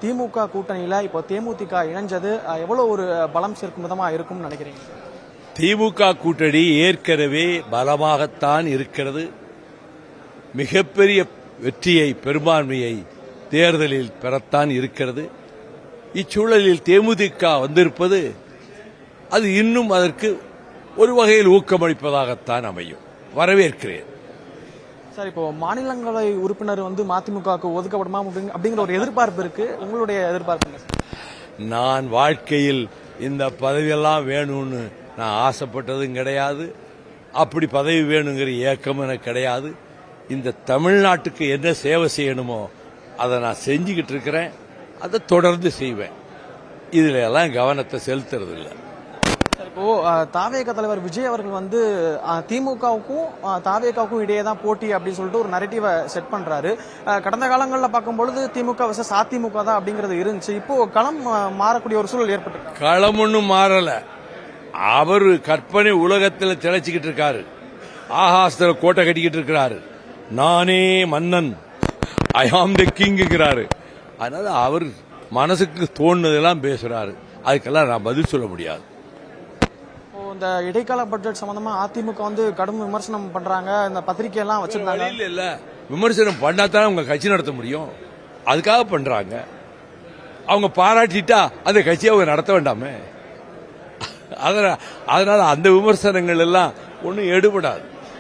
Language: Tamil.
திமுக கூட்டணியில இப்போ தேமுதிக இணைஞ்சது எவ்வளவு ஒரு பலம் சேர்க்கும் விதமா இருக்கும்னு நினைக்கிறீங்க? திமுக கூட்டணி ஏற்கனவே பலமாகத்தான் இருக்கிறது. மிகப்பெரிய வெற்றியை, பெரும்பான்மையை தேர்தலில் பெறத்தான் இருக்கிறது. இச்சூழலில் தேமுதிக வந்திருப்பது அது இன்னும் அதற்கு ஒரு வகையில் ஊக்கமளிப்பதாகத்தான் அமையும். வரவேற்கிறேன். சார், இப்போ மாநிலங்களவை உறுப்பினர் மதிமுகவுக்கு ஒதுக்கப்படுமா அப்படிங்கிற ஒரு எதிர்பார்ப்பு இருக்கு. உங்களுடைய எதிர்பார்ப்பு? நான் வாழ்க்கையில் இந்த பதவியெல்லாம் வேணும்னு நான் ஆசைப்பட்டதும் கிடையாது. அப்படி பதவி வேணுங்கிற ஏக்கம் எனக்கு கிடையாது. இந்த தமிழ்நாட்டுக்கு என்ன சேவை செய்யணுமோ அதை நான் செஞ்சுக்கிட்டு இருக்கிறேன். அதை தொடர்ந்து செய்வேன். இதுல எல்லாம் கவனத்தை செலுத்துறது இல்லை. இப்போ தாவேக தலைவர் விஜய் அவர்கள் திமுகவுக்கும் தாவேகாவுக்கும் இடையே தான் போட்டி அப்படின்னு சொல்லிட்டு ஒரு நரேட்டிவை செட் பண்றாரு. கடந்த காலங்களில் பார்க்கும்பொழுது திமுக வர்சஸ் அதிமுக தான் அப்படிங்கிறது இருந்துச்சு. இப்போ களம் மாறக்கூடிய ஒரு சூழல் ஏற்பட்டு, களம் ஒன்றும் மாறல. அவரு கற்பனை உலகத்தில் திளைச்சிக்கிட்டு இருக்காரு. ஆகாசத்துல கோட்டை கட்டிக்கிட்டு இருக்கிறாரு. நானே மன்னன், ஐ ஆம் தி கிங்கிறாரு. அதனால அவர் மனசுக்கு தோணுதெல்லாம் பேசுறாரு. அதுக்கெல்லாம் நான் பதில் சொல்ல முடியாது. இந்த இடைக்கால பட்ஜெட் சம்பந்தமா அதிமுக கடும் விமர்சனம் பண்றாங்க. இந்த பத்திரிகை எல்லாம் வச்சிருந்தாங்க. இல்ல, விமர்சனம் பண்ணாதானே உங்க கட்சி நடத்த முடியும். அதுக்காக பண்றாங்க. அவங்க பாராட்டிட்டா அந்த கட்சியை அவங்க நடத்த வேண்டாமே. அதனால அந்த விமர்சனங்கள் எல்லாம் ஒன்னும் எடுபடாது.